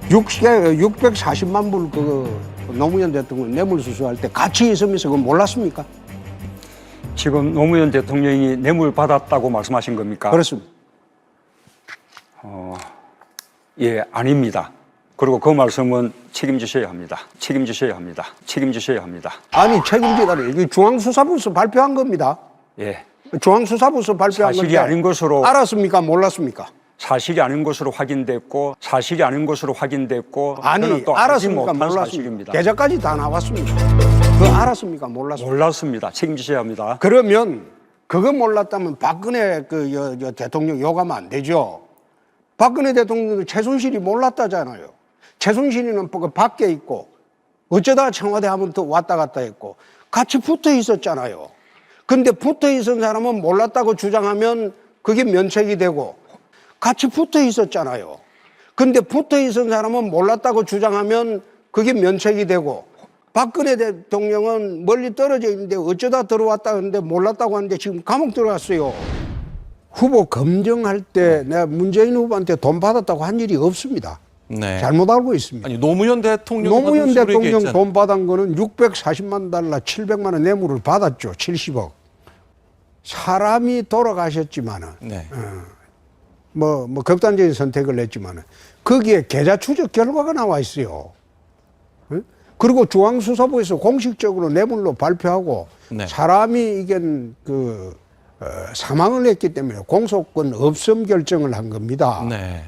640만 불 노무현 대통령 뇌물수수할 때 같이 있으면서 그거 몰랐습니까? 지금 노무현 대통령이 뇌물 받았다고 말씀하신 겁니까? 그렇습니다. 예, 아닙니다. 그리고 그 말씀은 책임지셔야 합니다. 책임지셔야 합니다. 책임지셔야 합니다. 아니, 책임지다니. 이게 중앙수사부에서 발표한 겁니다. 예. 중앙수사부에서 발표한 건데 사실이 아닌 것으로 알았습니까? 몰랐습니까? 사실이 아닌 것으로 확인됐고 사실이 아닌 것으로 확인됐고 아니, 또 알았습니까? 알지 못한 몰랐습니까? 사실입니다. 계좌까지 다 나왔습니다. 그거 알았습니까? 몰랐습니까? 몰랐습니다. 책임지셔야 합니다. 그러면 그거 몰랐다면 박근혜 대통령 욕하면 안 되죠. 박근혜 대통령도 최순실이 몰랐다잖아요. 최순실이는 밖에 있고 어쩌다 청와대 하면 또 왔다 갔다 했고 같이 붙어 있었잖아요. 근데 붙어 있은 사람은 몰랐다고 주장하면 그게 면책이 되고 같이 붙어 있었잖아요. 근데 붙어 있은 사람은 몰랐다고 주장하면 그게 면책이 되고 박근혜 대통령은 멀리 떨어져 있는데 어쩌다 들어왔다 하는데 몰랐다고 하는데 지금 감옥 들어갔어요. 후보 검증할 때 내가 문재인 후보한테 돈 받았다고 한 일이 없습니다. 네. 잘못 알고 있습니다. 아니 노무현 대통령 돈 받은 거는 640만 달러 700만 원 뇌물을 받았죠. 70억. 사람이 돌아가셨지만은 네. 뭐 극단적인 선택을 했지만은 거기에 계좌 추적 결과가 나와 있어요. 그리고 중앙수사부에서 공식적으로 뇌물로 발표하고 네. 사람이 이게 사망을 했기 때문에 공소권 없음 결정을 한 겁니다. 네.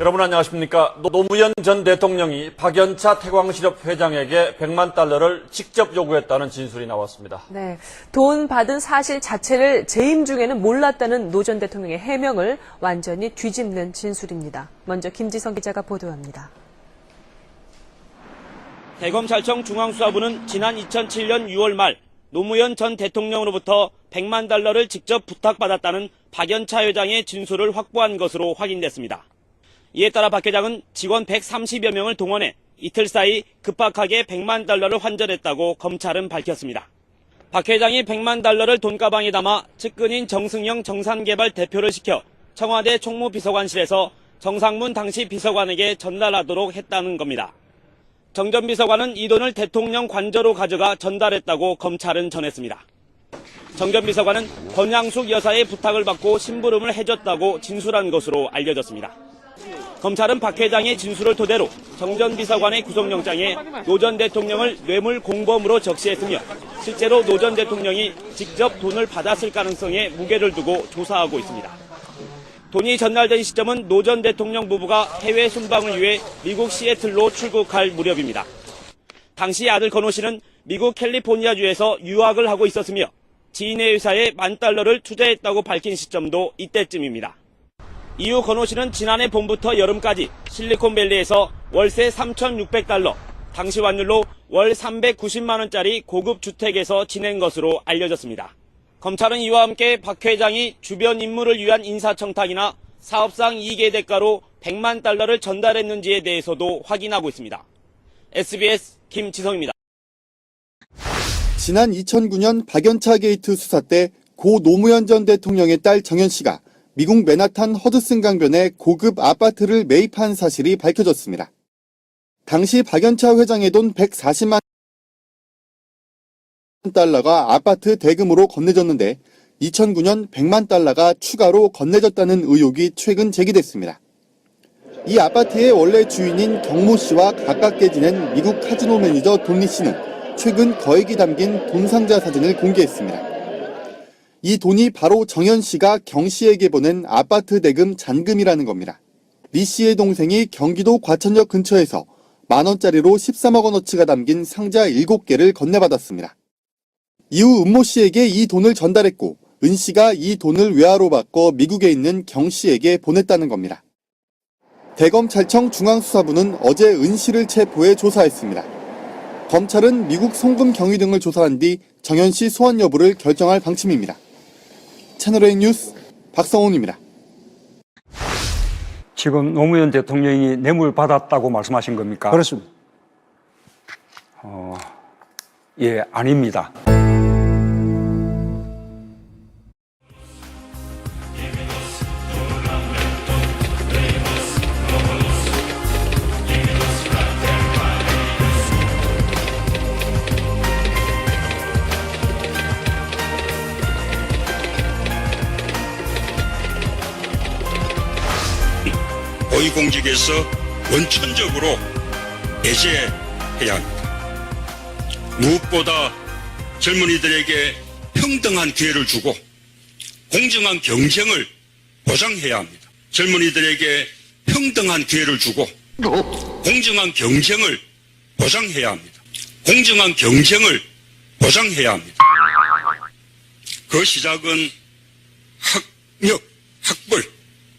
여러분 안녕하십니까. 노무현 전 대통령이 박연차 태광실업 회장에게 100만 달러를 직접 요구했다는 진술이 나왔습니다. 네, 돈 받은 사실 자체를 재임 중에는 몰랐다는 노 전 대통령의 해명을 완전히 뒤집는 진술입니다. 먼저 김지성 기자가 보도합니다. 대검찰청 중앙수사부는 지난 2007년 6월 말 노무현 전 대통령으로부터 100만 달러를 직접 부탁받았다는 박연차 회장의 진술을 확보한 것으로 확인됐습니다. 이에 따라 박 회장은 직원 130여 명을 동원해 이틀 사이 급박하게 100만 달러를 환전했다고 검찰은 밝혔습니다. 박 회장이 100만 달러를 돈가방에 담아 측근인 정승영 정산개발 대표를 시켜 청와대 총무비서관실에서 정상문 당시 비서관에게 전달하도록 했다는 겁니다. 정 전 비서관은 이 돈을 대통령 관저로 가져가 전달했다고 검찰은 전했습니다. 정 전 비서관은 권양숙 여사의 부탁을 받고 심부름을 해줬다고 진술한 것으로 알려졌습니다. 검찰은 박 회장의 진술을 토대로 정 전 비서관의 구속영장에 노 전 대통령을 뇌물 공범으로 적시했으며 실제로 노 전 대통령이 직접 돈을 받았을 가능성에 무게를 두고 조사하고 있습니다. 돈이 전달된 시점은 노 전 대통령 부부가 해외 순방을 위해 미국 시애틀로 출국할 무렵입니다. 당시 아들 건호 씨는 미국 캘리포니아주에서 유학을 하고 있었으며 지인의 회사에 $10,000를 투자했다고 밝힌 시점도 이때쯤입니다. 이후 건호 씨는 지난해 봄부터 여름까지 실리콘밸리에서 월세 $3,600, 당시 환율로 월 390만 원짜리 고급 주택에서 지낸 것으로 알려졌습니다. 검찰은 이와 함께 박 회장이 주변 인물을 위한 인사청탁이나 사업상 이익의 대가로 100만 달러를 전달했는지에 대해서도 확인하고 있습니다. SBS 김지성입니다. 지난 2009년 박연차 게이트 수사 때 고 노무현 전 대통령의 딸 정연 씨가 미국 맨하탄 허드슨 강변에 고급 아파트를 매입한 사실이 밝혀졌습니다. 당시 박연차 회장의 돈 140만 달러가 아파트 대금으로 건네졌는데 2009년 100만 달러가 추가로 건네졌다는 의혹이 최근 제기됐습니다. 이 아파트의 원래 주인인 경모 씨와 가깝게 지낸 미국 카지노 매니저 돈리 씨는 최근 거액이 담긴 돈 상자 사진을 공개했습니다. 이 돈이 바로 정연 씨가 경 씨에게 보낸 아파트 대금 잔금이라는 겁니다. 리 씨의 동생이 경기도 과천역 근처에서 $10,000짜리로 13억 원어치가 담긴 상자 7개를 건네받았습니다. 이후 은모 씨에게 이 돈을 전달했고 은 씨가 이 돈을 외화로 바꿔 미국에 있는 경 씨에게 보냈다는 겁니다. 대검찰청 중앙수사부는 어제 은 씨를 체포해 조사했습니다. 검찰은 미국 송금 경위 등을 조사한 뒤 정연 씨 소환 여부를 결정할 방침입니다. 채널A 뉴스 박성훈입니다. 지금 노무현 대통령이 뇌물 받았다고 말씀하신 겁니까? 그렇습니다. 예, 아닙니다. 고위공직에서 원천적으로 배제해야 합니다. 무엇보다 젊은이들에게 평등한 기회를 주고 공정한 경쟁을 보장해야 합니다. 젊은이들에게 평등한 기회를 주고 공정한 경쟁을 보장해야 합니다. 공정한 경쟁을 보장해야 합니다. 그 시작은 학력, 학벌,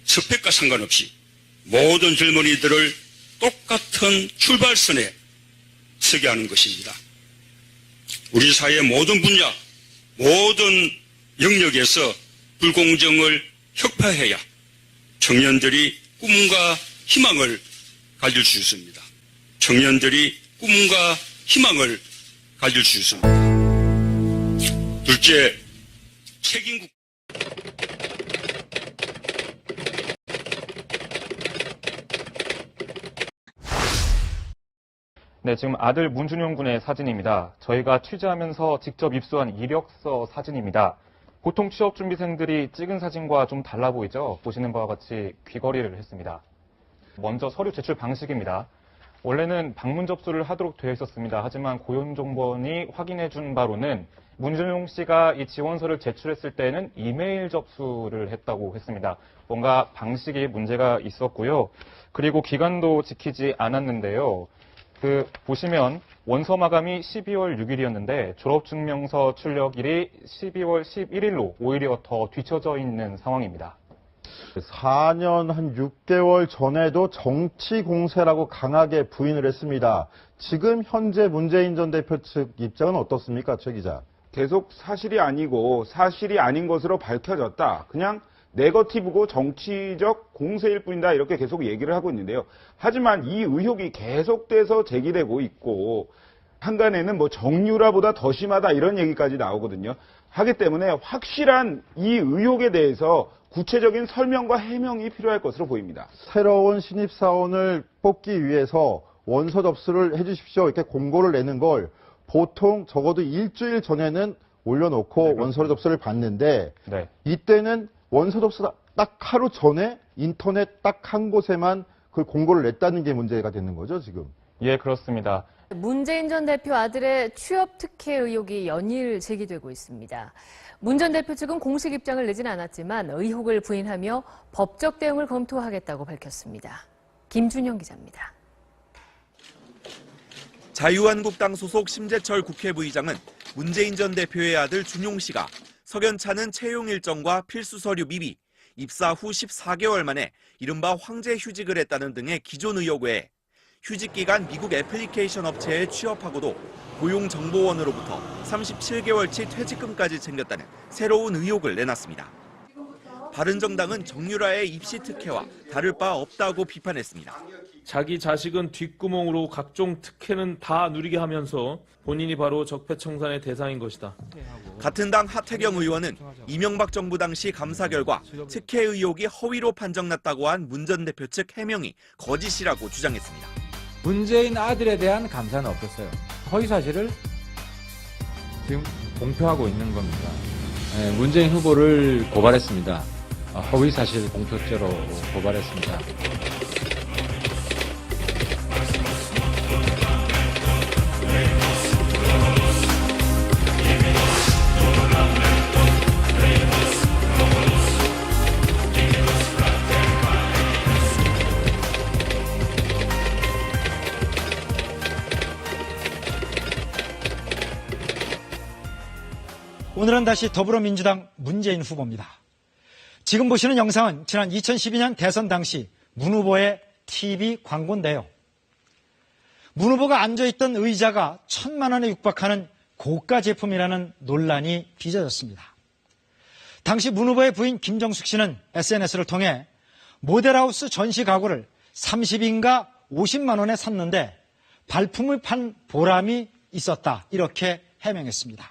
스펙과 상관없이 모든 젊은이들을 똑같은 출발선에 서게 하는 것입니다. 우리 사회의 모든 분야, 모든 영역에서 불공정을 혁파해야 청년들이 꿈과 희망을 가질 수 있습니다. 청년들이 꿈과 희망을 가질 수 있습니다. 둘째, 책임국 네, 지금 아들 문준용 군의 사진입니다. 저희가 취재하면서 직접 입수한 이력서 사진입니다. 보통 취업준비생들이 찍은 사진과 좀 달라 보이죠? 보시는 바와 같이 귀걸이를 했습니다. 먼저 서류 제출 방식입니다. 원래는 방문 접수를 하도록 되어 있었습니다. 하지만 고용정보원이 확인해 준 바로는 문준용 씨가 이 지원서를 제출했을 때는 이메일 접수를 했다고 했습니다. 뭔가 방식이 문제가 있었고요. 그리고 기간도 지키지 않았는데요. 보시면 원서 마감이 12월 6일이었는데 졸업증명서 출력일이 12월 11일로 오히려 더 뒤쳐져 있는 상황입니다. 4년 한 6개월 전에도 정치 공세라고 강하게 부인을 했습니다. 지금 현재 문재인 전 대표 측 입장은 어떻습니까, 최 기자? 계속 사실이 아니고 사실이 아닌 것으로 밝혀졌다. 그냥 네거티브고 정치적 공세일 뿐이다. 이렇게 계속 얘기를 하고 있는데요. 하지만 이 의혹이 계속돼서 제기되고 있고 한간에는 뭐 정유라보다 더 심하다 이런 얘기까지 나오거든요. 하기 때문에 확실한 이 의혹에 대해서 구체적인 설명과 해명이 필요할 것으로 보입니다. 새로운 신입사원을 뽑기 위해서 원서 접수를 해주십시오. 이렇게 공고를 내는 걸 보통 적어도 일주일 전에는 올려놓고 원서 접수를 받는데 이때는 원서 접수 딱 하루 전에 인터넷 딱 한 곳에만 그 공고를 냈다는 게 문제가 되는 거죠, 지금? 예, 그렇습니다. 문재인 전 대표 아들의 취업 특혜 의혹이 연일 제기되고 있습니다. 문 전 대표 측은 공식 입장을 내진 않았지만 의혹을 부인하며 법적 대응을 검토하겠다고 밝혔습니다. 김준영 기자입니다. 자유한국당 소속 심재철 국회부의장은 문재인 전 대표의 아들 준용 씨가 석연찮은 채용 일정과 필수 서류 미비, 입사 후 14개월 만에 이른바 황제 휴직을 했다는 등의 기존 의혹 외에 휴직 기간 미국 애플리케이션 업체에 취업하고도 고용정보원으로부터 37개월치 퇴직금까지 챙겼다는 새로운 의혹을 내놨습니다. 바른정당은 정유라의 입시 특혜와 다를 바 없다고 비판했습니다. 자기 자식은 뒷구멍으로 각종 특혜는 다 누리게 하면서 본인이 바로 적폐청산의 대상인 것이다. 같은 당 하태경 의원은 이명박 정부 당시 감사 결과 특혜 의혹이 허위로 판정났다고 한 문 전 대표 측 해명이 거짓이라고 주장했습니다. 문재인 아들에 대한 감사는 없었어요. 허위 사실을 지금 공표하고 있는 겁니다. 문재인 후보를 고발했습니다. 허위 사실 공표죄로 고발했습니다. 오늘은 다시 더불어민주당 문재인 후보입니다. 지금 보시는 영상은 지난 2012년 대선 당시 문 후보의 TV 광고인데요. 문 후보가 앉아있던 의자가 1,000만 원에 육박하는 고가 제품이라는 논란이 빚어졌습니다. 당시 문 후보의 부인 김정숙 씨는 SNS를 통해 모델하우스 전시 가구를 30인가 50만 원에 샀는데 발품을 판 보람이 있었다. 이렇게 해명했습니다.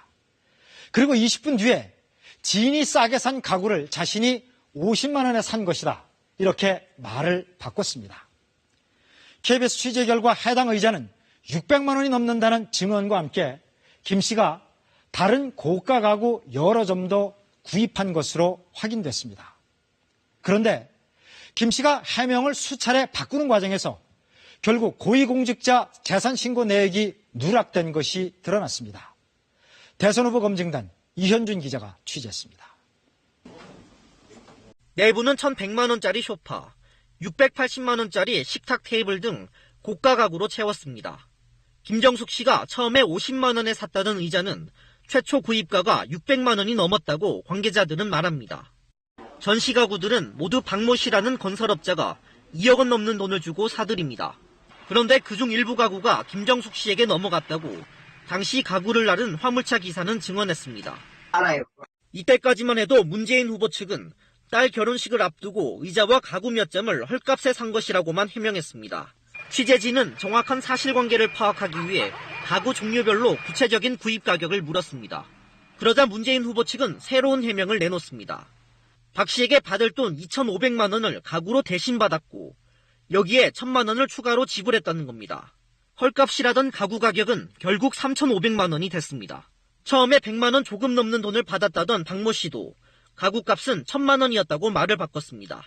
그리고 20분 뒤에 지인이 싸게 산 가구를 자신이 50만 원에 산 것이다. 이렇게 말을 바꿨습니다. KBS 취재 결과 해당 의자는 600만 원이 넘는다는 증언과 함께 김 씨가 다른 고가 가구 여러 점도 구입한 것으로 확인됐습니다. 그런데 김 씨가 해명을 수차례 바꾸는 과정에서 결국 고위공직자 재산신고 내역이 누락된 것이 드러났습니다. 대선 후보 검증단 이현준 기자가 취재했습니다. 내부는 1,100만 원짜리 소파, 680만 원짜리 식탁 테이블 등 고가 가구로 채웠습니다. 김정숙 씨가 처음에 50만 원에 샀다던 의자는 최초 구입가가 600만 원이 넘었다고 관계자들은 말합니다. 전시 가구들은 모두 박모 씨라는 건설업자가 2억 원 넘는 돈을 주고 사들입니다. 그런데 그중 일부 가구가 김정숙 씨에게 넘어갔다고 당시 가구를 나른 화물차 기사는 증언했습니다. 이때까지만 해도 문재인 후보 측은 딸 결혼식을 앞두고 의자와 가구 몇 점을 헐값에 산 것이라고만 해명했습니다. 취재진은 정확한 사실관계를 파악하기 위해 가구 종류별로 구체적인 구입 가격을 물었습니다. 그러자 문재인 후보 측은 새로운 해명을 내놓습니다. 박 씨에게 받을 돈 2,500만 원을 가구로 대신 받았고 여기에 1,000만 원을 추가로 지불했다는 겁니다. 헐값이라던 가구 가격은 결국 3,500만 원이 됐습니다. 처음에 100만 원 조금 넘는 돈을 받았다던 박모 씨도 가구값은 1,000만 원이었다고 말을 바꿨습니다.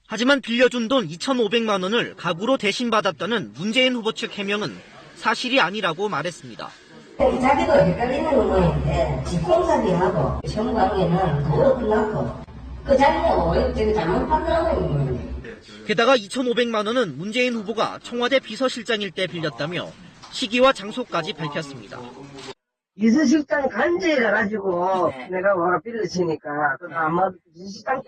하지만 빌려준 돈 2,500만 원을 가구로 대신 받았다는 문재인 후보 측 해명은 사실이 아니라고 말했습니다. 자기도 헷갈리는 부분인데 직공사비하고 정부하고는 그거 끝났고 그 자기는 잘못 판단하는 게다가 2,500만 원은 문재인 후보가 청와대 비서실장일 때 빌렸다며 시기와 장소까지 밝혔습니다. 비서실장 간제해가지고 내가 와가 빌려치니까 아마 비서실장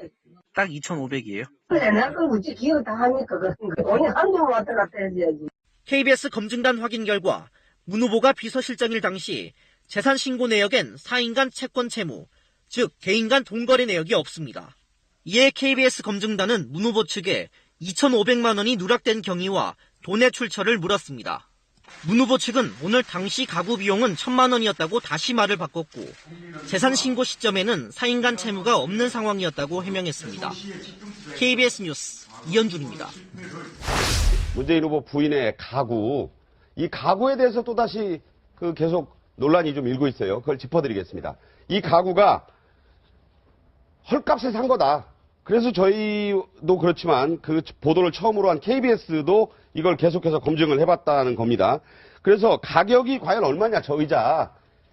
딱 2,500이에요? 그래 내가 어찌 기억 다 하니까 돈이 한두 번 왔다 갔다 해야지. KBS 검증단 확인 결과 문 후보가 비서실장일 당시 재산신고 내역엔 사인 간 채권 채무, 즉 개인 간 돈거래 내역이 없습니다. 이에 KBS 검증단은 문 후보 측에 2,500만 원이 누락된 경위와 돈의 출처를 물었습니다. 문 후보 측은 오늘 당시 가구 비용은 1,000만 원이었다고 다시 말을 바꿨고 재산신고 시점에는 사인 간 채무가 없는 상황이었다고 해명했습니다. KBS 뉴스 이현준입니다. 문재인 후보 부인의 가구, 이 가구에 대해서 또다시 계속 논란이 좀 일고 있어요. 그걸 짚어드리겠습니다. 이 가구가 헐값에 산 거다. 그래서 저희도 그렇지만 그 보도를 처음으로 한 KBS도 이걸 계속해서 검증을 해봤다는 겁니다. 그래서 가격이 과연 얼마냐, 저 의자.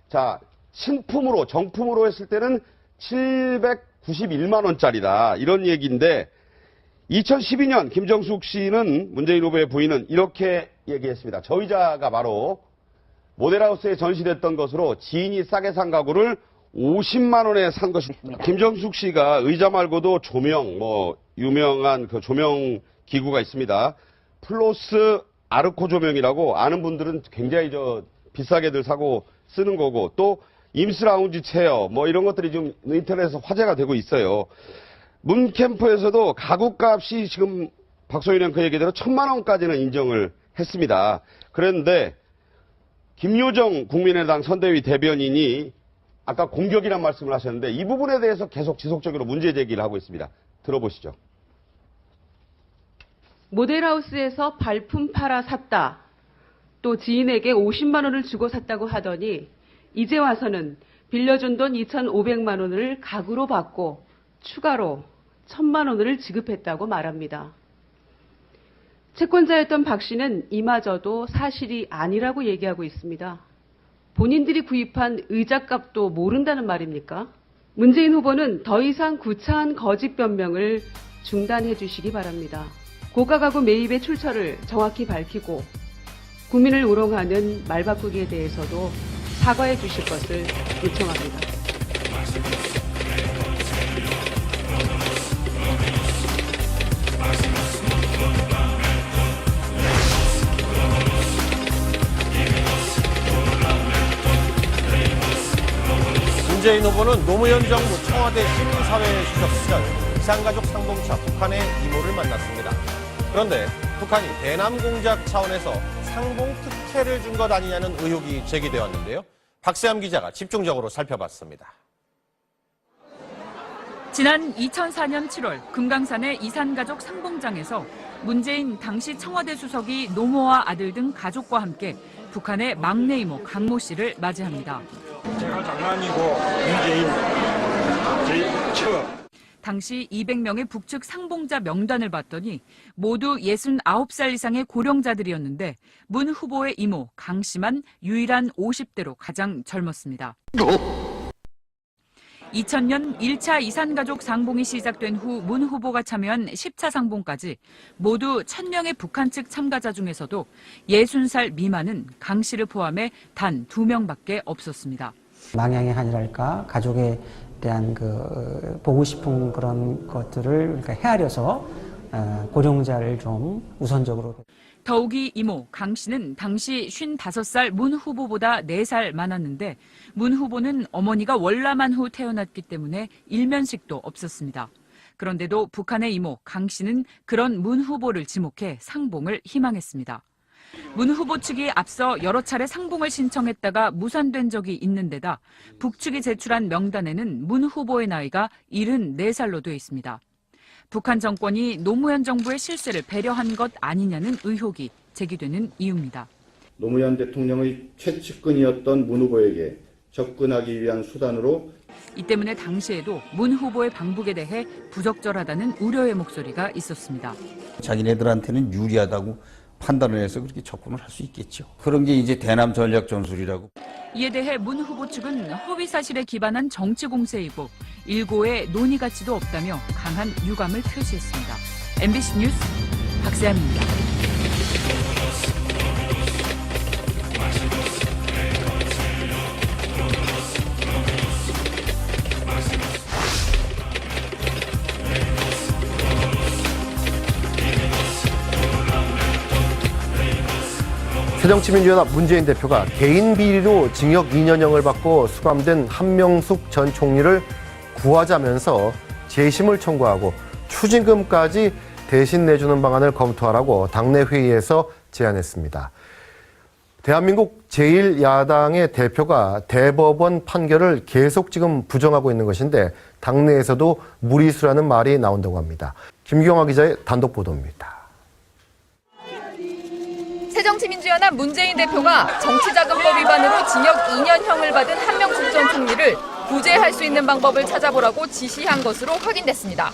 자, 신품으로, 정품으로 했을 때는 791만 원짜리다. 이런 얘기인데 2012년 김정숙 씨는 문재인 후보의 부인은 이렇게 얘기했습니다. 저 의자가 바로 모델하우스에 전시됐던 것으로 지인이 싸게 산 가구를 50만 원에 산 것입니다. 김정숙 씨가 의자 말고도 조명, 유명한 그 조명 기구가 있습니다. 플로스 아르코 조명이라고 아는 분들은 굉장히 비싸게들 사고 쓰는 거고 또 임스 라운지 체어 이런 것들이 좀 인터넷에서 화제가 되고 있어요. 문 캠프에서도 가구값이 지금 박소연 앵커 얘기대로 1,000만 원까지는 인정을 했습니다. 그런데 김효정 국민의당 선대위 대변인이 아까 공격이란 말씀을 하셨는데 이 부분에 대해서 계속 지속적으로 문제 제기를 하고 있습니다. 들어보시죠. 모델하우스에서 발품 팔아 샀다. 또 지인에게 50만 원을 주고 샀다고 하더니 이제 와서는 빌려준 돈 2,500만 원을 가구로 받고 추가로 1,000만 원을 지급했다고 말합니다. 채권자였던 박 씨는 이마저도 사실이 아니라고 얘기하고 있습니다. 본인들이 구입한 의자값도 모른다는 말입니까? 문재인 후보는 더 이상 구차한 거짓 변명을 중단해 주시기 바랍니다. 고가 가구 매입의 출처를 정확히 밝히고 국민을 우롱하는 말 바꾸기에 대해서도 사과해 주실 것을 요청합니다. 문재인 후보는 노무현 정부 청와대 시민사회 수석시절 이산가족 상봉차 북한의 이모를 만났습니다. 그런데 북한이 대남 공작 차원에서 상봉 특혜를 준 것 아니냐는 의혹이 제기되었는데요. 박세암 기자가 집중적으로 살펴봤습니다. 지난 2004년 7월 금강산의 이산가족 상봉장에서 문재인 당시 청와대 수석이 노모와 아들 등 가족과 함께 북한의 막내 이모 강모 씨를 맞이합니다. 제가 장남이고 문재인 제 처. 당시 200명의 북측 상봉자 명단을 봤더니 모두 69살 이상의 고령자들이었는데 문 후보의 이모 강 씨만 유일한 50대로 가장 젊었습니다. 2000년 1차 이산가족 상봉이 시작된 후 문 후보가 참여한 10차 상봉까지 모두 1000명의 북한 측 참가자 중에서도 60살 미만은 강 씨를 포함해 단 2명밖에 없었습니다. 망향의 한이랄까 가족에 대한 보고 싶은 그런 것들을 헤아려서 고령자를 좀 우선적으로. 더욱이 이모 강 씨는 당시 55살 문 후보보다 4살 많았는데 문 후보는 어머니가 월남한 후 태어났기 때문에 일면식도 없었습니다. 그런데도 북한의 이모 강 씨는 그런 문 후보를 지목해 상봉을 희망했습니다. 문 후보 측이 앞서 여러 차례 상봉을 신청했다가 무산된 적이 있는 데다 북측이 제출한 명단에는 문 후보의 나이가 74살로 되어 있습니다. 북한 정권이 노무현 정부의 실세를 배려한 것 아니냐는 의혹이 제기되는 이유입니다. 노무현 대통령의 최측근이었던 문 후보에게 접근하기 위한 수단으로 이 때문에 당시에도 문 후보의 방북에 대해 부적절하다는 우려의 목소리가 있었습니다. 자기네들한테는 유리하다고 판단을 해서 그렇게 접근을 할 수 있겠죠. 그런 게 이제 대남 전략 전술이라고. 이에 대해 문 후보 측은 허위 사실에 기반한 정치 공세이고 일고의 논의 가치도 없다며 강한 유감을 표시했습니다. MBC 뉴스 박세암입니다. 새정치민주연합 문재인 대표가 개인 비리로 징역 2년형을 받고 수감된 한명숙 전 총리를 구하자면서 재심을 청구하고 추징금까지 대신 내주는 방안을 검토하라고 당내 회의에서 제안했습니다. 대한민국 제1야당의 대표가 대법원 판결을 계속 지금 부정하고 있는 것인데 당내에서도 무리수라는 말이 나온다고 합니다. 김경화 기자의 단독 보도입니다. 새정치민주연합 문재인 대표가 정치자금법 위반으로 징역 2년형을 받은 한명숙 전 총리를 구제할 수 있는 방법을 찾아보라고 지시한 것으로 확인됐습니다.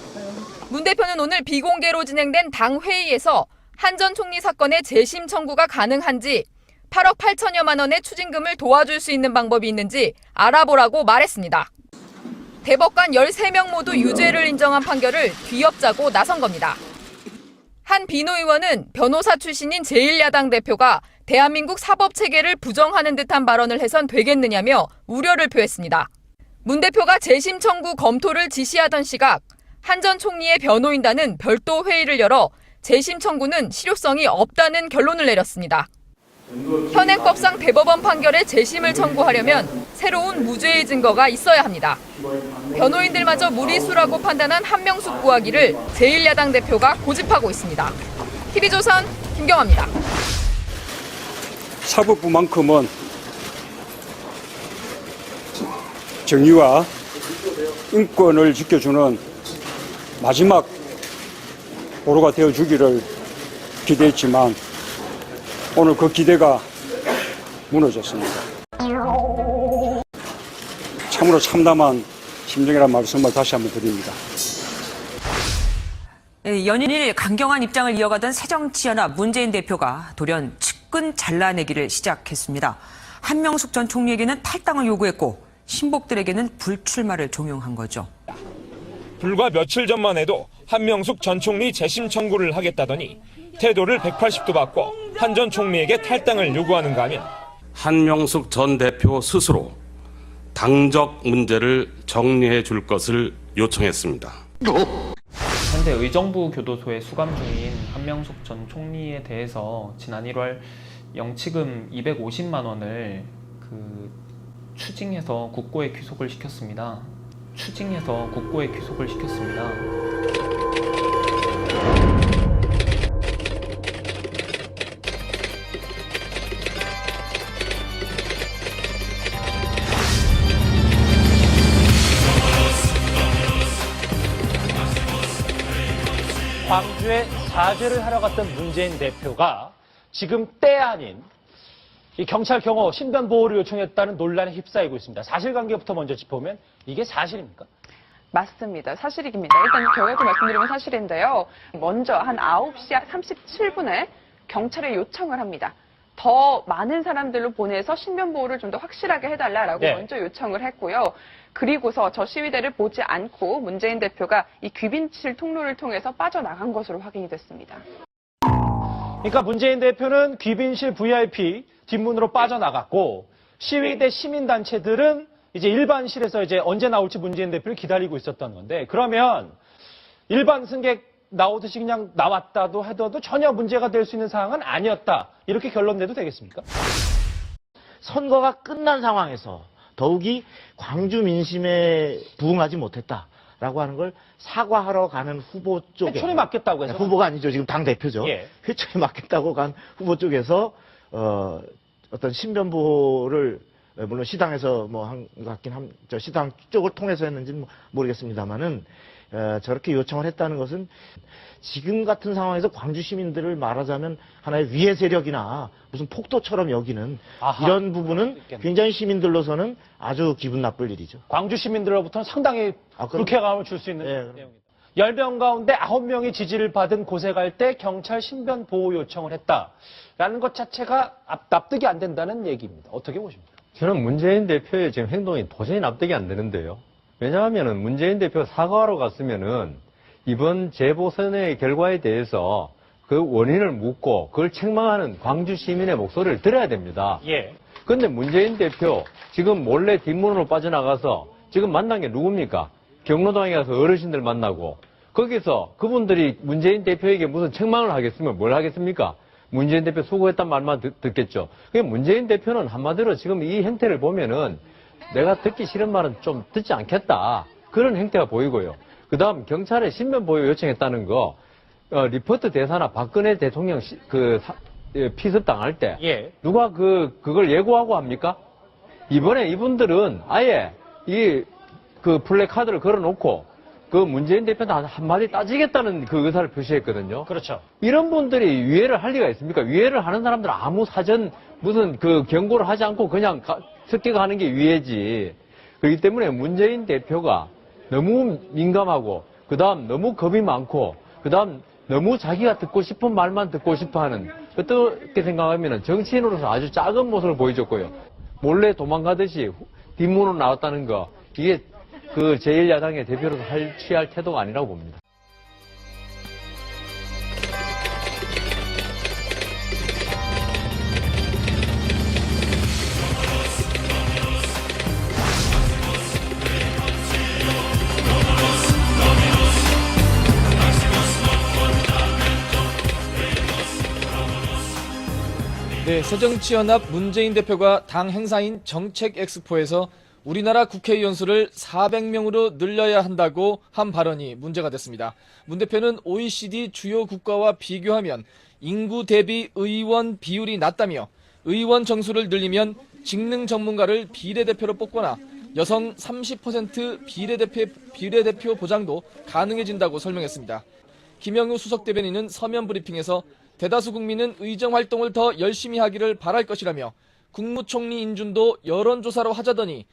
문 대표는 오늘 비공개로 진행된 당 회의에서 한 전 총리 사건의 재심 청구가 가능한지 8억 8천여만 원의 추징금을 도와줄 수 있는 방법이 있는지 알아보라고 말했습니다. 대법관 13명 모두 유죄를 인정한 판결을 뒤엎자고 나선 겁니다. 한 비노의원은 변호사 출신인 제1야당 대표가 대한민국 사법체계를 부정하는 듯한 발언을 해선 되겠느냐며 우려를 표했습니다. 문 대표가 재심 청구 검토를 지시하던 시각 한 전 총리의 변호인단은 별도 회의를 열어 재심 청구는 실효성이 없다는 결론을 내렸습니다. 현행법상 대법원 판결에 재심을 청구하려면 새로운 무죄의 증거가 있어야 합니다. 변호인들마저 무리수라고 판단한 한명숙 구하기를 제1야당 대표가 고집하고 있습니다. TV조선 김경화입니다. 사법부만큼은 정의와 인권을 지켜주는 마지막 보루가 되어주기를 기대했지만 오늘 그 기대가 무너졌습니다. 참으로 참담한 심정이라는 말씀을 다시 한번 드립니다. 연일 강경한 입장을 이어가던 새정치연합 문재인 대표가 돌연 측근 잘라내기를 시작했습니다. 한명숙 전 총리에게는 탈당을 요구했고 신복들에게는 불출마를 종용한 거죠. 불과 며칠 전만 해도 한명숙 전 총리 재심 청구를 하겠다더니 태도를 180도 바꿔 한 전 총리에게 탈당을 요구하는가 하면 한명숙 전 대표 스스로 당적 문제를 정리해 줄 것을 요청했습니다. 현재 의정부 교도소에 수감 중인 한명숙 전 총리에 대해서 지난 1월 영치금 250만 원을 추징해서 국고에 귀속을 시켰습니다. 광주에 사죄를 하러 갔던 문재인 대표가 지금 때 아닌 이 경찰 경호 신변 보호를 요청했다는 논란에 휩싸이고 있습니다. 사실관계부터 먼저 짚어보면 이게 사실입니까? 맞습니다. 사실입니다. 일단 결과도 말씀드리면 사실인데요. 먼저 한 9시 37분에 경찰에 요청을 합니다. 더 많은 사람들로 보내서 신변보호를 좀 더 확실하게 해달라라고 먼저 요청을 했고요. 그리고서 저 시위대를 보지 않고 문재인 대표가 이 귀빈실 통로를 통해서 빠져나간 것으로 확인이 됐습니다. 그러니까 문재인 대표는 귀빈실 VIP 뒷문으로 빠져나갔고 시위대 시민단체들은 이제 일반실에서 이제 언제 나올지 문재인 대표를 기다리고 있었던 건데, 그러면 일반 승객 나오듯이 그냥 나왔다도 해도 전혀 문제가 될 수 있는 상황은 아니었다, 이렇게 결론 내도 되겠습니까? 선거가 끝난 상황에서 더욱이 광주 민심에 부응하지 못했다라고 하는 걸 사과하러 가는 후보 쪽에, 회초리 맞겠다고 해서, 후보가 아니죠, 지금 당 대표죠. 회초리 맞겠다고 간 후보 쪽에서 어떤 신변 보호를 물론 시당에서 뭐 한 것 같긴 저 시당 쪽을 통해서 했는지는 모르겠습니다만은 저렇게 요청을 했다는 것은 지금 같은 상황에서 광주 시민들을 말하자면 하나의 위해 세력이나 무슨 폭도처럼 여기는 이런 부분은 굉장히 시민들로서는 아주 기분 나쁠 일이죠. 광주 시민들로부터는 상당히 불쾌감을 줄 수 있는 내용입니다. 10명 가운데 9명이 지지를 받은 곳에 갈 때 경찰 신변 보호 요청을 했다라는 것 자체가 납득이 안 된다는 얘기입니다. 어떻게 보십니까? 저는 문재인 대표의 지금 행동이 도저히 납득이 안 되는데요. 왜냐하면은 문재인 대표가 사과하러 갔으면은 이번 재보선의 결과에 대해서 그 원인을 묻고 그걸 책망하는 광주 시민의 목소리를 들어야 됩니다. 그런데 문재인 대표 지금 몰래 뒷문으로 빠져나가서 지금 만난 게 누굽니까? 경로당에 가서 어르신들 만나고 거기서 그분들이 문재인 대표에게 무슨 책망을 하겠으면 뭘 하겠습니까? 문재인 대표 수고했단 말만 듣겠죠. 그러니까 문재인 대표는 한마디로 지금 이 행태를 보면은 내가 듣기 싫은 말은 좀 듣지 않겠다, 그런 행태가 보이고요. 그 다음 경찰에 신변 보호 요청했다는 거, 리포트 대사나 박근혜 대통령 피습 당할 때 누가 그걸 예고하고 합니까? 이번에 이분들은 아예 그 플래카드를 걸어놓고 그 문재인 대표한테 한마디 따지겠다는 그 의사를 표시했거든요. 그렇죠. 이런 분들이 위해를 할 리가 있습니까? 위해를 하는 사람들은 아무 사전 무슨 그 경고를 하지 않고 그냥 습격하는 게 위해지. 그렇기 때문에 문재인 대표가 너무 민감하고, 그 다음 너무 겁이 많고, 그 다음 너무 자기가 듣고 싶은 말만 듣고 싶어 하는, 어떻게 생각하면 정치인으로서 아주 작은 모습을 보여줬고요. 몰래 도망가듯이 뒷문으로 나왔다는 거, 이게 그 제1야당의 대표로서 취할 태도가 아니라고 봅니다. 네, 새정치연합 문재인 대표가 당 행사인 정책엑스포에서 우리나라 국회의원 수를 400명으로 늘려야 한다고 한 발언이 문제가 됐습니다. 문 대표는 OECD 주요 국가와 비교하면 인구 대비 의원 비율이 낮다며 의원 정수를 늘리면 직능 전문가를 비례대표로 뽑거나 여성 30% 비례대표 보장도 가능해진다고 설명했습니다. 김영우 수석 대변인은 서면 브리핑에서 대다수 국민은 의정 활동을 더 열심히 하기를 바랄 것이라며 국무총리 인준도 여론조사로 하자더니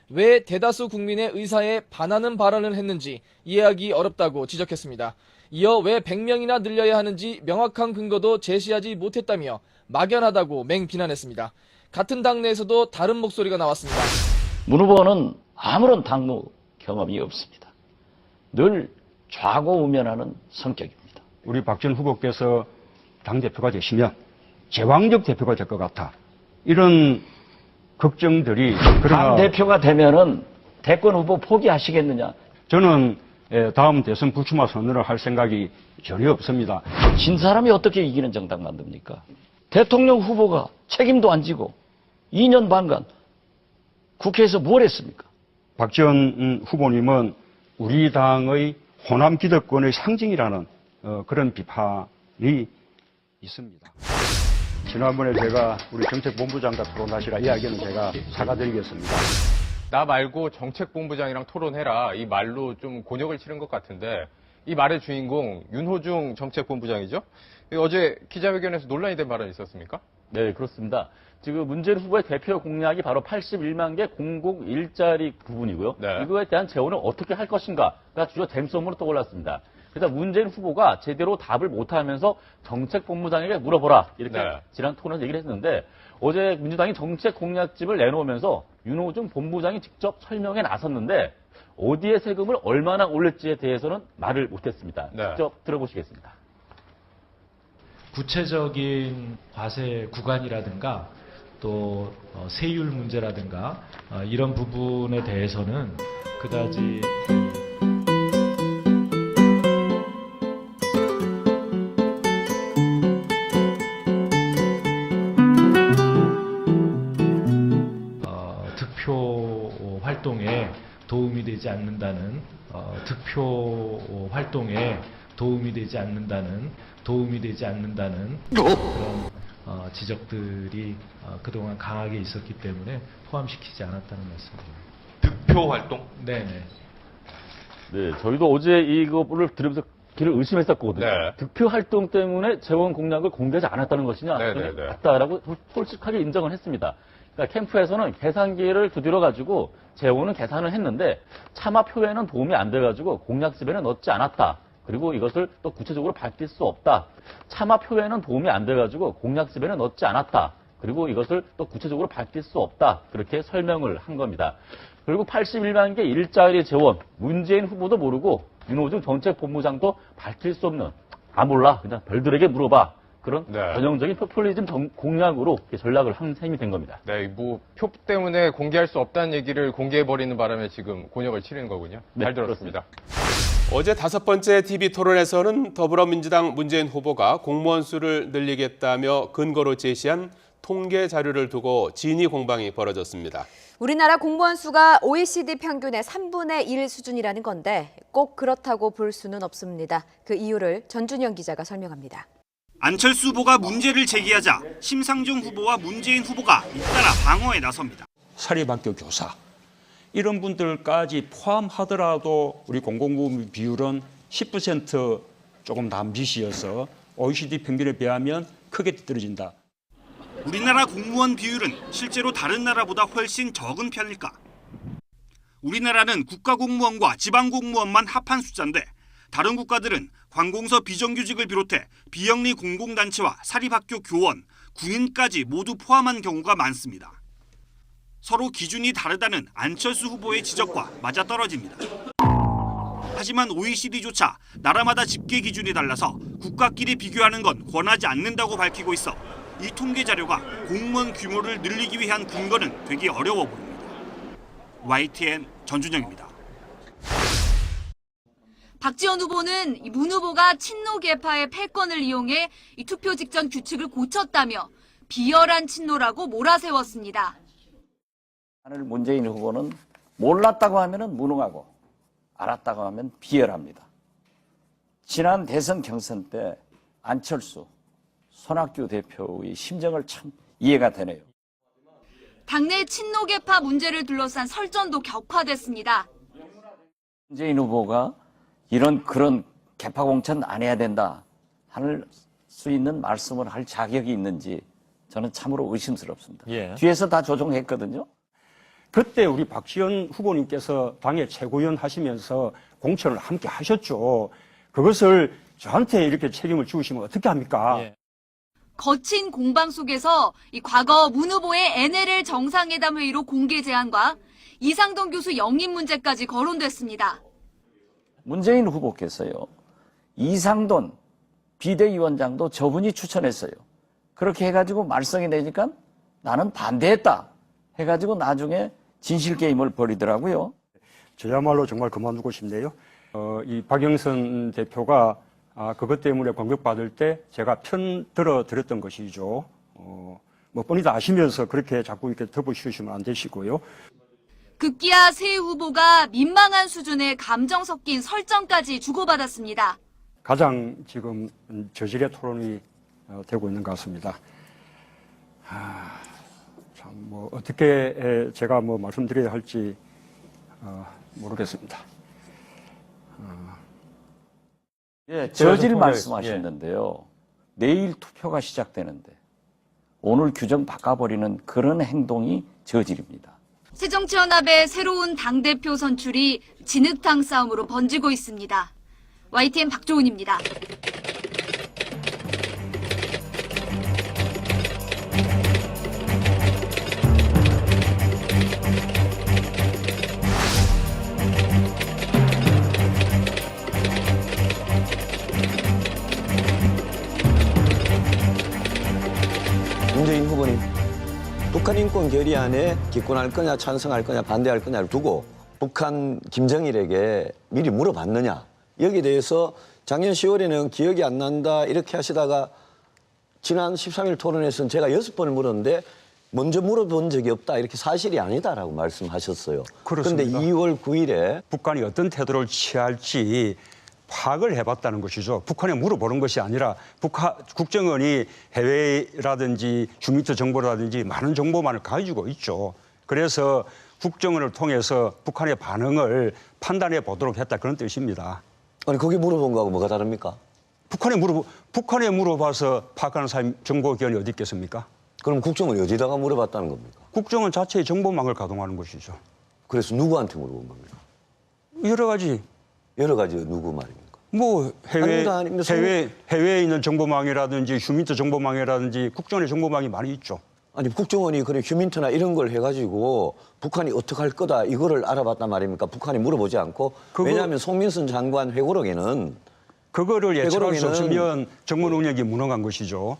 왜 대다수 국민의 의사에 반하는 발언을 했는지 이해하기 어렵다고 지적했습니다. 이어 왜 100명이나 늘려야 하는지 명확한 근거도 제시하지 못했다며 막연하다고 맹비난했습니다. 같은 당내에서도 다른 목소리가 나왔습니다. 문 후보는 아무런 당무 경험이 없습니다. 늘 좌고우면하는 성격입니다. 우리 박지원 후보께서 당대표가 되시면 제왕적 대표가 될 것 같아, 이런 걱정들이. 당대표가 되면은 대권 후보 포기하시겠느냐? 저는 다음 대선 불출마 선언을 할 생각이 전혀 없습니다. 진 사람이 어떻게 이기는 정당 만듭니까? 대통령 후보가 책임도 안 지고 2년 반간 국회에서 뭘 했습니까? 박지원 후보님은 우리 당의 호남 기득권의 상징이라는 그런 비판이 있습니다. 지난번에 제가 우리 정책본부장과 토론하시라 이야기는 제가 사과드리겠습니다. 나 말고 정책본부장이랑 토론해라. 이 말로 좀 곤욕을 치른 것 같은데 이 말의 주인공 윤호중 정책본부장이죠. 어제 기자회견에서 논란이 된 발언이 있었습니까? 네, 그렇습니다. 지금 문재인 후보의 대표 공약이 바로 81만 개 공공 일자리 부분이고요. 네. 이거에 대한 재원을 어떻게 할 것인가가 주요 쟁점으로 떠올랐습니다. 그래서 문재인 후보가 제대로 답을 못하면서 정책본부장에게 물어보라 이렇게 네. 지난 토론에서 얘기를 했는데 어제 민주당이 정책 공약집을 내놓으면서 윤호중 본부장이 직접 설명에 나섰는데 어디에 세금을 얼마나 올릴지에 대해서는 말을 못했습니다. 네. 직접 들어보시겠습니다. 구체적인 과세 구간이라든가 또 세율 문제라든가 이런 부분에 대해서는 그다지 득표 활동에 도움이 되지 않는다는 득표 활동에 도움이 되지 않는다는 그런 지적들이 그동안 강하게 있었기 때문에 포함시키지 않았다는 말씀입니다. 득표 활동? 네네. 네, 저희도 어제 이거를 들으면서 길을 의심했었거든요. 네. 득표 활동 때문에 재원 공약을 공개하지 않았다는 것이냐? 네. 맞다라고 솔직하게 인정을 했습니다. 그러니까 캠프에서는 계산기를 두드려가지고 재원은 계산을 했는데 차마표에는 도움이 안 돼가지고 공약집에는 넣지 않았다. 그리고 이것을 또 구체적으로 밝힐 수 없다. 차마표에는 도움이 안 돼가지고 공약집에는 넣지 않았다. 그리고 이것을 또 구체적으로 밝힐 수 없다. 그렇게 설명을 한 겁니다. 그리고 81만 개 일자리 재원, 문재인 후보도 모르고 윤호중 정책본부장도 밝힐 수 없는, 몰라. 그냥 별들에게 물어봐. 그런 전형적인 포퓰리즘 공약으로 전략을 한 셈이 된 겁니다. 네, 표 때문에 공개할 수 없다는 얘기를 공개해버리는 바람에 지금 곤욕을 치르는 거군요. 잘 들었습니다. 어제 5번째 TV 토론에서는 더불어민주당 문재인 후보가 공무원 수를 늘리겠다며 근거로 제시한 통계 자료를 두고 진위 공방이 벌어졌습니다. 우리나라 공무원 수가 OECD 평균의 3분의 1 수준이라는 건데 꼭 그렇다고 볼 수는 없습니다. 그 이유를 전준영 기자가 설명합니다. 안철수 후보가 문제를 제기하자 심상정 후보와 문재인 후보가 잇따라 방어에 나섭니다. 사립학교 교사 이런 분들까지 포함하더라도 우리 공공부문 비율은 10% 조금 남짓이어서 OECD 평균에 비하면 크게 뒤떨어진다. 우리나라 공무원 비율은 실제로 다른 나라보다 훨씬 적은 편일까? 우리나라는 국가공무원과 지방공무원만 합한 숫자인데 다른 국가들은 관공서 비정규직을 비롯해 비영리 공공단체와 사립학교 교원, 군인까지 모두 포함한 경우가 많습니다. 서로 기준이 다르다는 안철수 후보의 지적과 맞아떨어집니다. 하지만 OECD조차 나라마다 집계 기준이 달라서 국가끼리 비교하는 건 권하지 않는다고 밝히고 있어 이 통계 자료가 공무원 규모를 늘리기 위한 근거는 되기 어려워 보입니다. YTN 전준영입니다. 박지원 후보는 문 후보가 친노 계파의 패권을 이용해 이 투표 직전 규칙을 고쳤다며 비열한 친노라고 몰아세웠습니다. 문재인 후보는 몰랐다고 하면 무능하고 알았다고 하면 비열합니다. 지난 대선 경선 때 안철수, 손학규 대표의 심정을 참 이해가 되네요. 당내 친노 계파 문제를 둘러싼 설전도 격화됐습니다. 문재인 후보가 그런 계파 공천 안 해야 된다 할 수 있는 말씀을 할 자격이 있는지 저는 참으로 의심스럽습니다. 뒤에서 다 조종했거든요. 그때 우리 박지원 후보님께서 당의 최고위원 하시면서 공천을 함께 하셨죠. 그것을 저한테 이렇게 책임을 지우시면 어떻게 합니까? 거친 공방 속에서 과거 문 후보의 NLL 정상회담 회의로 공개 제안과 이상돈 교수 영입 문제까지 거론됐습니다. 문재인 후보께서요. 이상돈 비대위원장도 저분이 추천했어요. 그렇게 해가지고 말썽이 되니까 나는 반대했다 해가지고 나중에 진실 게임을 벌이더라고요. 저야말로 정말 그만두고 싶네요. 이 박영선 대표가 그것 때문에 공격받을 때 제가 편 들어 드렸던 것이죠. 뻔히 다 아시면서 그렇게 자꾸 이렇게 덮어씌우시면 안 되시고요. 급기야 새 후보가 민망한 수준의 감정 섞인 설정까지 주고받았습니다. 가장 지금 저질의 토론이 되고 있는 것 같습니다. 참 뭐 어떻게 제가 뭐 말씀드려야 할지 모르겠습니다. 예, 저질 말씀하셨는데요. 내일 투표가 시작되는데 오늘 규정 바꿔버리는 그런 행동이 저질입니다. 새정치연합의 새로운 당대표 선출이 진흙탕 싸움으로 번지고 있습니다. YTN 박조은입니다. 문재인 후보님, 북한 인권 결의안에 기권할 거냐 찬성할 거냐 반대할 거냐를 두고 북한 김정일에게 미리 물어봤느냐. 여기에 대해서 작년 10월에는 기억이 안 난다 이렇게 하시다가 지난 13일 토론에서는 제가 6번을 물었는데 먼저 물어본 적이 없다 이렇게 사실이 아니다라고 말씀하셨어요. 그런데 2월 9일에 북한이 어떤 태도를 취할지 파악을 해봤다는 것이죠. 북한에 물어보는 것이 아니라 국정원이 해외라든지 주민터 정보라든지 많은 정보만을 가지고 있죠. 그래서 국정원을 통해서 북한의 반응을 판단해 보도록 했다 그런 뜻입니다. 아니 거기 물어본 거하고 뭐가 다릅니까? 북한에 물어봐서 파악하는 사람이 정보기관이 어디 있겠습니까? 그럼 국정원이 어디다가 물어봤다는 겁니까? 국정원 자체의 정보망을 가동하는 것이죠. 그래서 누구한테 물어본 겁니까? 여러 가지 누구 말입니까? 뭐 해외에 있는 정보망이라든지 휴민트 정보망이라든지 국정원의 정보망이 많이 있죠. 아니 국정원이 그래 휴민트나 이런 걸 해가지고 북한이 어떻게 할 거다 이거를 알아봤단 말입니까? 북한이 물어보지 않고 왜냐하면 송민순 장관 회고록에는 그거를 예측할 수 없으면 정문 운영이 무능한 것이죠.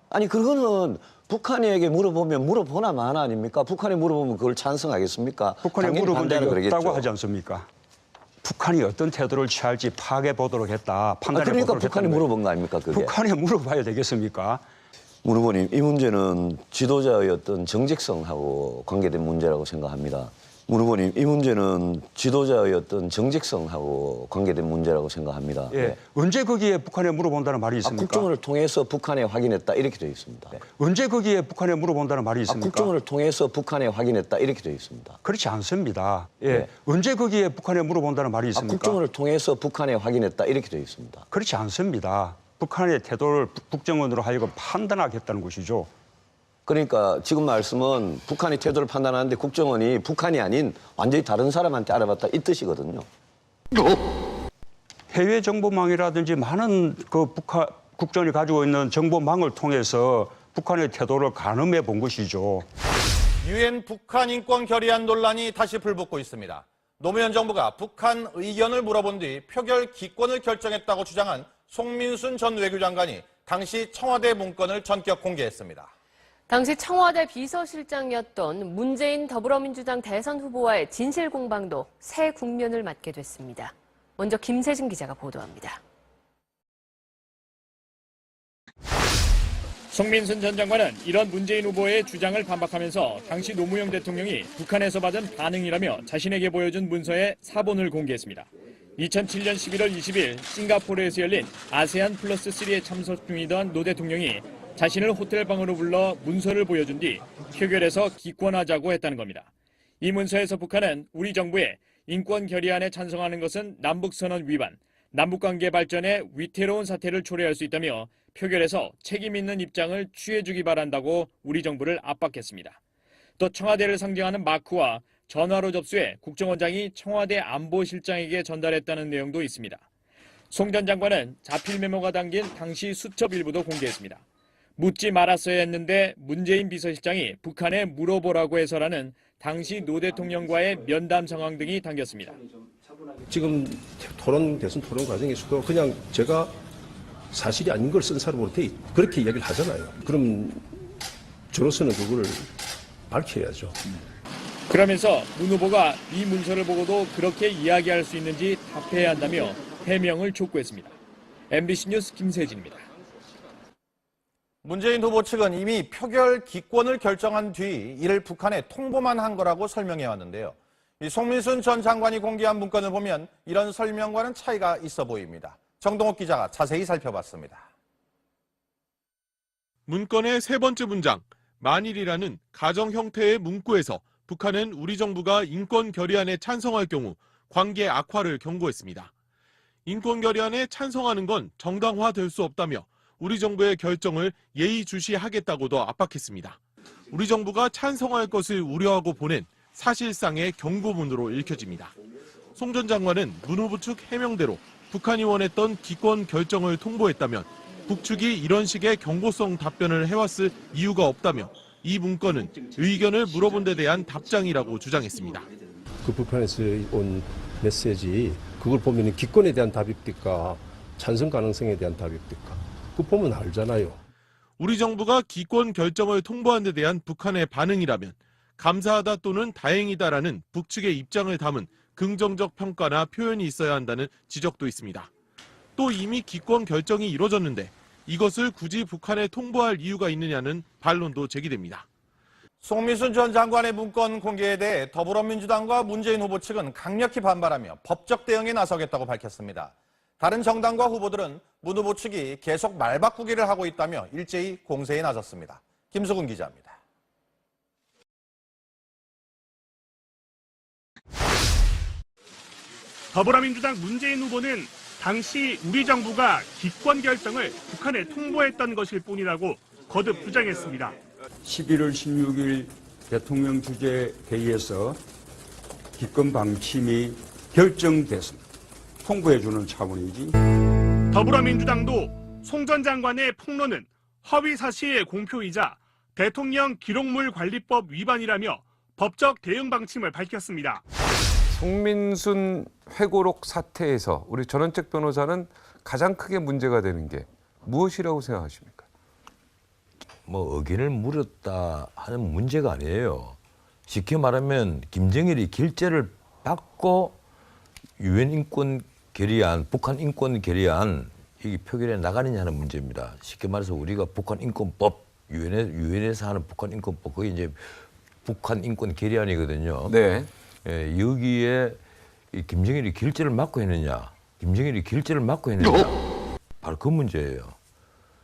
아니 그거는 북한에게 물어보면 물어보나 마나 아닙니까? 북한에 물어보면 그걸 찬성하겠습니까? 북한에 물어본 적이 없다고 하지 않습니까? 북한이 어떤 태도를 취할지 파악해 보도록 했다. 판단해 보도록 했다. 그러니까 북한이 물어본 거 아닙니까? 그게. 북한에 물어봐야 되겠습니까? 문 후보님, 이 문제는 지도자의 어떤 정직성하고 관계된 문제라고 생각합니다. 문 후보님, 이 문제는 지도자의 어떤 정직성하고 관계된 문제라고 생각합니다. 예. 네. 언제 거기에 북한에 물어본다는 말이 있습니까? 국정원을 통해서 북한에 확인했다 이렇게 되어 있습니다. 네. 언제 거기에 북한에 물어본다는 말이 있습니까? 국정원을 통해서 북한에 확인했다 이렇게 되어 있습니다. 그렇지 않습니다. 예. 네. 언제 거기에 북한에 물어본다는 말이 있습니까? 국정원을 통해서 북한에 확인했다 이렇게 되어 있습니다. 그렇지 않습니다. 북한의 태도를 국정원으로 하여금 판단하겠다는 것이죠. 그러니까 지금 말씀은 북한의 태도를 판단하는데 국정원이 북한이 아닌 완전히 다른 사람한테 알아봤다 이 뜻이거든요. 해외 정보망이라든지 많은 국정원이 가지고 있는 정보망을 통해서 북한의 태도를 가늠해 본 것이죠. 유엔 북한 인권 결의안 논란이 다시 불붙고 있습니다. 노무현 정부가 북한 의견을 물어본 뒤 표결 기권을 결정했다고 주장한 송민순 전 외교장관이 당시 청와대 문건을 전격 공개했습니다. 당시 청와대 비서실장이었던 문재인 더불어민주당 대선 후보와의 진실 공방도 새 국면을 맞게 됐습니다. 먼저 김세진 기자가 보도합니다. 송민순 전 장관은 이런 문재인 후보의 주장을 반박하면서 당시 노무현 대통령이 북한에서 받은 반응이라며 자신에게 보여준 문서의 사본을 공개했습니다. 2007년 11월 20일 싱가포르에서 열린 아세안 플러스 3에 참석 중이던 노 대통령이 자신을 호텔방으로 불러 문서를 보여준 뒤 표결에서 기권하자고 했다는 겁니다. 이 문서에서 북한은 우리 정부의 인권 결의안에 찬성하는 것은 남북선언 위반, 남북관계 발전에 위태로운 사태를 초래할 수 있다며 표결에서 책임 있는 입장을 취해주기 바란다고 우리 정부를 압박했습니다. 또 청와대를 상징하는 마크와 전화로 접수해 국정원장이 청와대 안보실장에게 전달했다는 내용도 있습니다. 송 전 장관은 자필 메모가 담긴 당시 수첩 일부도 공개했습니다. 묻지 말았어야 했는데 문재인 비서실장이 북한에 물어보라고 해서라는 당시 노 대통령과의 면담 상황 등이 담겼습니다. 지금 대선 토론 과정에서도 그냥 제가 사실이 아닌 걸 쓴 사람으로 그렇게 이야기를 하잖아요. 그럼 저로서는 그거를 밝혀야죠. 그러면서 문 후보가 이 문서를 보고도 그렇게 이야기할 수 있는지 답해야 한다며 해명을 촉구했습니다. MBC 뉴스 김세진입니다. 문재인 후보 측은 이미 표결 기권을 결정한 뒤 이를 북한에 통보만 한 거라고 설명해 왔는데요. 이 송민순 전 장관이 공개한 문건을 보면 이런 설명과는 차이가 있어 보입니다. 정동욱 기자가 자세히 살펴봤습니다. 문건의 세 번째 문장, 만일이라는 가정 형태의 문구에서 북한은 우리 정부가 인권 결의안에 찬성할 경우 관계 악화를 경고했습니다. 인권 결의안에 찬성하는 건 정당화될 수 없다며 우리 정부의 결정을 예의주시하겠다고도 압박했습니다. 우리 정부가 찬성할 것을 우려하고 보낸 사실상의 경고문으로 읽혀집니다. 송 전 장관은 문 후보 측 해명대로 북한이 원했던 기권 결정을 통보했다면 북측이 이런 식의 경고성 답변을 해왔을 이유가 없다며 이 문건은 의견을 물어본 데 대한 답장이라고 주장했습니다. 그 북한에서 온 메시지 그걸 보면 기권에 대한 답입니까? 찬성 가능성에 대한 답입니까? 그거 보면 알잖아요. 우리 정부가 기권 결정을 통보한 데 대한 북한의 반응이라면 감사하다 또는 다행이다라는 북측의 입장을 담은 긍정적 평가나 표현이 있어야 한다는 지적도 있습니다. 또 이미 기권 결정이 이뤄졌는데 이것을 굳이 북한에 통보할 이유가 있느냐는 반론도 제기됩니다. 송민순 전 장관의 문건 공개에 대해 더불어민주당과 문재인 후보 측은 강력히 반발하며 법적 대응에 나서겠다고 밝혔습니다. 다른 정당과 후보들은 문 후보 측이 계속 말바꾸기를 하고 있다며 일제히 공세에 나섰습니다. 김수근 기자입니다. 더불어민주당 문재인 후보는 당시 우리 정부가 기권 결정을 북한에 통보했던 것일 뿐이라고 거듭 주장했습니다. 11월 16일 대통령 주재 회의에서 기권 방침이 결정됐습니다. 통보해주는 차원이지. 더불어민주당도 송 전 장관의 폭로는 허위사실 공표이자 대통령 기록물 관리법 위반이라며 법적 대응 방침을 밝혔습니다. 송민순 회고록 사태에서 우리 전원책 변호사는 가장 크게 문제가 되는 게 무엇이라고 생각하십니까? 뭐 의견을 물었다 하는 문제가 아니에요. 쉽게 말하면 김정일이 결재를 받고 유엔 인권 결의안, 북한 인권 결의안 이게 표결에 나가느냐 하는 문제입니다. 쉽게 말해서 우리가 북한 인권법, 유엔에서 하는 북한 인권법, 그게 이제 북한 인권 결의안이거든요. 네. 예, 여기에 김정일이 결재를 막고 했느냐, 바로 그 문제예요.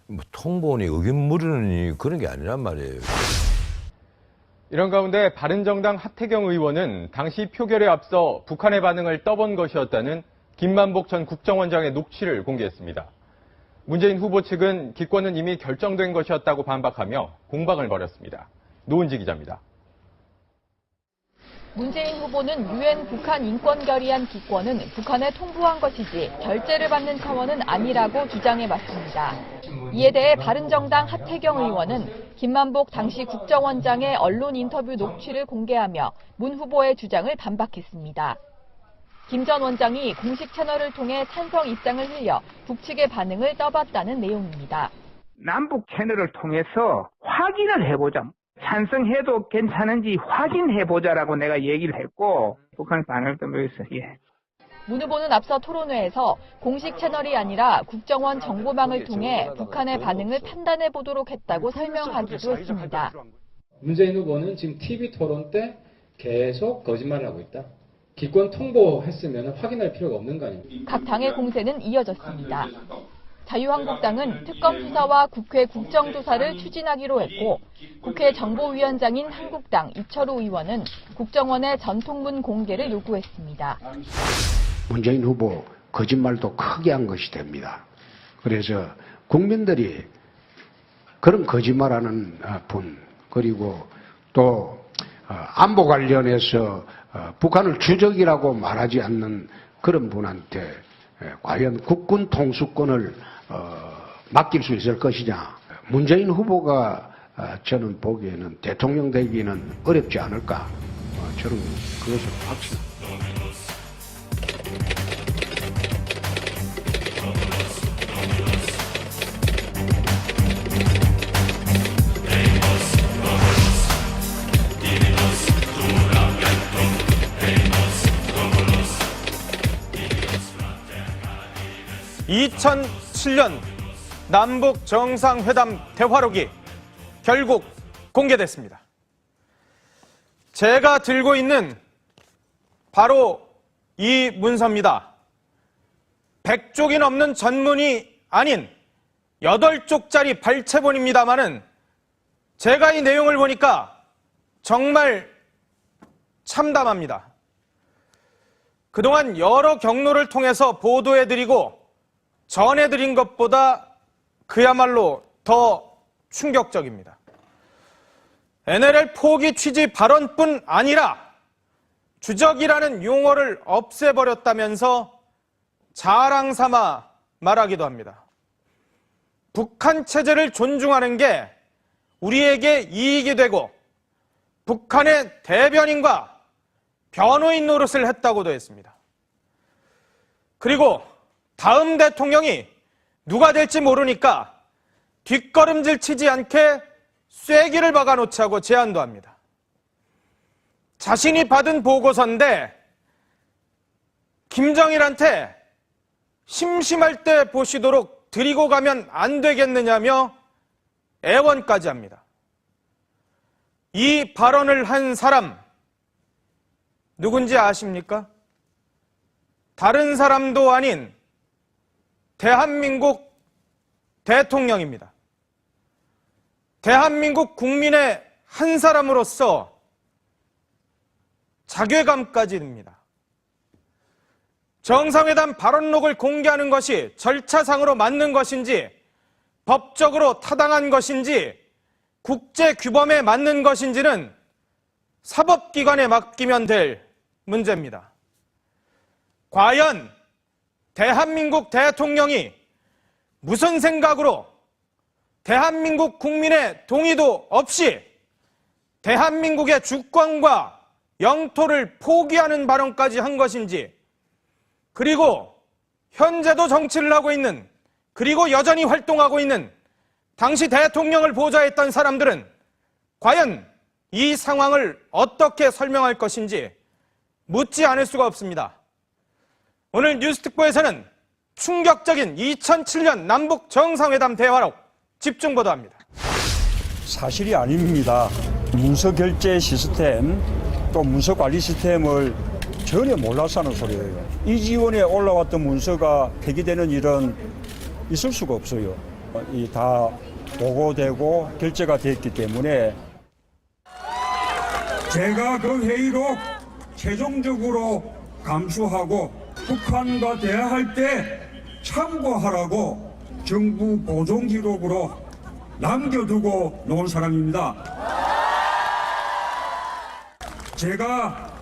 뭐 통보니 의견 물으니 그런 게 아니란 말이에요. 이런 가운데 바른정당 하태경 의원은 당시 표결에 앞서 북한의 반응을 떠본 것이었다는 김만복 전 국정원장의 녹취를 공개했습니다. 문재인 후보 측은 기권은 이미 결정된 것이었다고 반박하며 공방을 벌였습니다. 노은지 기자입니다. 문재인 후보는 유엔 북한 인권 결의안 기권은 북한에 통보한 것이지 결재를 받는 차원은 아니라고 주장해 맞습니다. 이에 대해 바른정당 하태경 의원은 김만복 당시 국정원장의 언론 인터뷰 녹취를 공개하며 문 후보의 주장을 반박했습니다. 김 전 원장이 공식 채널을 통해 찬성 입장을 흘려 북측의 반응을 떠봤다는 내용입니다. 남북 채널을 통해서 확인을 해보자. 찬성해도 괜찮은지 확인해보자라고 내가 얘기를 했고 북한 반응을 떠보겠어요. 예. 문 후보는 앞서 토론회에서 공식 채널이 아니라 국정원 정보망을 통해 북한의 반응을 판단해 보도록 했다고 설명하기도 했습니다. 문재인 후보는 지금 TV 토론 때 계속 거짓말을 하고 있다. 기권 통보했으면 확인할 필요가 없는 거 아닙니까? 각 당의 공세는 이어졌습니다. 자유한국당은 특검 수사와 국회 국정조사를 추진하기로 했고 국회 정보위원장인 한국당 이철우 의원은 국정원의 전통문 공개를 요구했습니다. 문재인 후보 거짓말도 크게 한 것이 됩니다. 그래서 국민들이 그런 거짓말하는 분 그리고 또 안보 관련해서 북한을 주적이라고 말하지 않는 그런 분한테 과연 국군 통수권을 맡길 수 있을 것이냐. 문재인 후보가 저는 보기에는 대통령 되기는 어렵지 않을까. 저는 그것을 확신합니다. (2007년) 남북 정상회담 대화록이 결국 공개됐습니다. 제가 들고 있는 바로 이 문서입니다. 100쪽이 넘는 전문이 아닌 8쪽짜리 발췌본입니다마는 제가 이 내용을 보니까 정말 참담합니다. 그동안 여러 경로를 통해서 보도해드리고 전해드린 것보다 그야말로 더 충격적입니다. NLL 포기 취지 발언뿐 아니라 주적이라는 용어를 없애버렸다면서 자랑 삼아 말하기도 합니다. 북한 체제를 존중하는 게 우리에게 이익이 되고 북한의 대변인과 변호인 노릇을 했다고도 했습니다. 그리고 다음 대통령이 누가 될지 모르니까 뒷걸음질 치지 않게 쐐기를 박아놓자고 제안도 합니다. 자신이 받은 보고서인데 김정일한테 심심할 때 보시도록 드리고 가면 안 되겠느냐며 애원까지 합니다. 이 발언을 한 사람 누군지 아십니까? 다른 사람도 아닌 대한민국 대통령입니다. 대한민국 국민의 한 사람으로서 자괴감까지 듭니다. 정상회담 발언록을 공개하는 것이 절차상으로 맞는 것인지, 법적으로 타당한 것인지, 국제규범에 맞는 것인지는 사법기관에 맡기면 될 문제입니다. 과연 대한민국 대통령이 무슨 생각으로 대한민국 국민의 동의도 없이 대한민국의 주권과 영토를 포기하는 발언까지 한 것인지, 그리고 현재도 정치를 하고 있는, 그리고 여전히 활동하고 있는 당시 대통령을 보좌했던 사람들은 과연 이 상황을 어떻게 설명할 것인지 묻지 않을 수가 없습니다. 오늘 뉴스특보에서는 충격적인 2007년 남북 정상회담 대화록 집중 보도합니다. 사실이 아닙니다. 문서 결제 시스템 또 문서 관리 시스템을 전혀 몰라서 하는 소리예요. 이지원에 올라왔던 문서가 폐기되는 일은 있을 수가 없어요. 이 다 보고되고 결제가 됐기 때문에 제가 그 회의록 최종적으로 감수하고 북한과 대화할 때 참고하라고 정부 보존 기록으로 남겨두고 놓은 사람입니다. 제가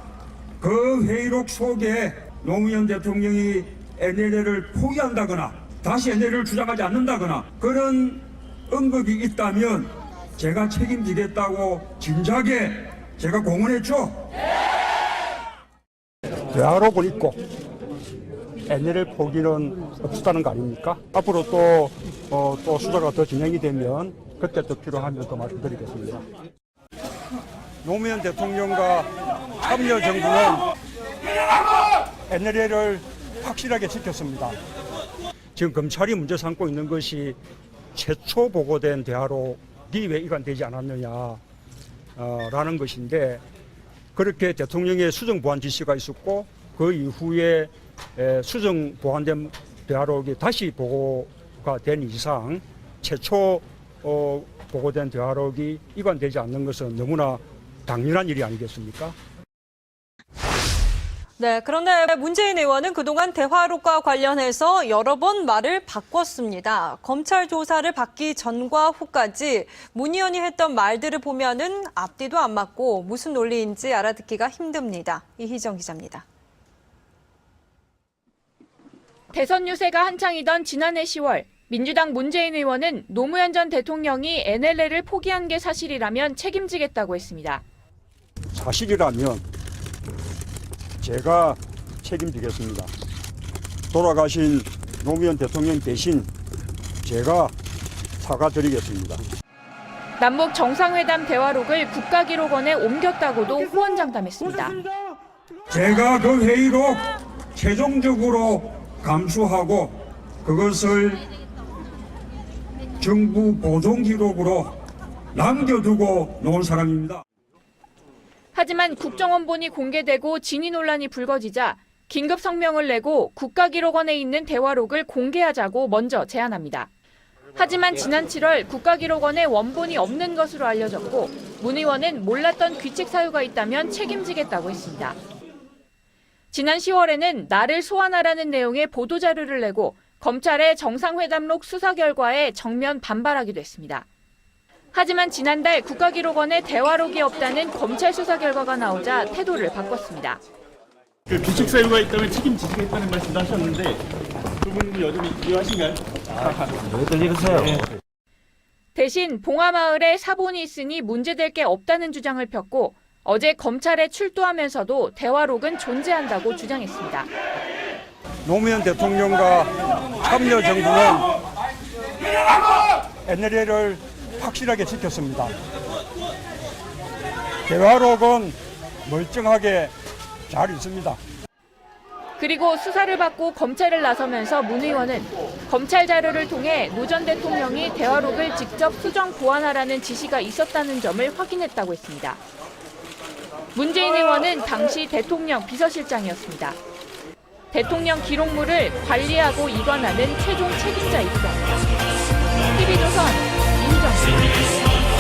그 회의록 속에 노무현 대통령이 NLL을 포기한다거나 다시 NLL을 주장하지 않는다거나 그런 언급이 있다면 제가 책임지겠다고 진작에 제가 공언했죠. 대화록을 읽고 NLL 포기는 없었다는 거 아닙니까? 앞으로 또 수사가 더 진행이 되면 그때 또 필요하면 또 말씀드리겠습니다. 노무현 대통령과 참여정부는 NLL을 확실하게 지켰습니다. 지금 검찰이 문제 삼고 있는 것이 최초 보고된 대화록이 왜 이관되지 않았느냐라는 것인데, 그렇게 대통령의 수정 보완 지시가 있었고 그 이후에 수정 보완된 대화록이 다시 보고가 된 이상 최초 보고된 대화록이 이관되지 않는 것은 너무나 당연한 일이 아니겠습니까? 네, 그런데 문재인 의원은 그동안 대화록과 관련해서 여러 번 말을 바꿨습니다. 검찰 조사를 받기 전과 후까지 문 의원이 했던 말들을 보면은 앞뒤도 안 맞고 무슨 논리인지 알아듣기가 힘듭니다. 이희정 기자입니다. 대선 유세가 한창이던 지난해 10월, 민주당 문재인 의원은 노무현 전 대통령이 NLL을 포기한 게 사실이라면 책임지겠다고 했습니다. 사실이라면 제가 책임지겠습니다. 돌아가신 노무현 대통령 대신 제가 사과드리겠습니다. 남북 정상회담 대화록을 국가기록원에 옮겼다고도 호언장담했습니다. 제가 그 회의록 최종적으로 감수하고 그것을 정부 보존 기록으로 남겨두고 놓은 사람입니다. 하지만 국정원본이 공개되고 진위 논란이 불거지자 긴급 성명을 내고 국가기록원에 있는 대화록을 공개하자고 먼저 제안합니다. 하지만 지난 7월 국가기록원에 원본이 없는 것으로 알려졌고 문 의원은 몰랐던 귀책 사유가 있다면 책임지겠다고 했습니다. 지난 10월에는 나를 소환하라는 내용의 보도자료를 내고 검찰의 정상회담록 수사 결과에 정면 반발하기도 했습니다. 하지만 지난달 국가기록원에 대화록이 없다는 검찰 수사 결과가 나오자 태도를 바꿨습니다. 귀책 사유가 있다면 책임지겠다는 말씀도 하셨는데 두 분도 여전히 이해하신가요? 왜들 이러세요? 대신 봉화마을에 사본이 있으니 문제될 게 없다는 주장을 폈고 어제 검찰에 출두하면서도 대화록은 존재한다고 주장했습니다. 노무현 대통령과 참여정부는 NLL을 확실하게 지켰습니다. 대화록은 멀쩡하게 잘 있습니다. 그리고 수사를 받고 검찰을 나서면서 문 의원은 검찰 자료를 통해 노 전 대통령이 대화록을 직접 수정 보완하라는 지시가 있었다는 점을 확인했다고 했습니다. 문재인 의원은 당시 대통령 비서실장이었습니다. 대통령 기록물을 관리하고 이관하는 최종 책임자이기도 합니다. TV조선 임정수입니다.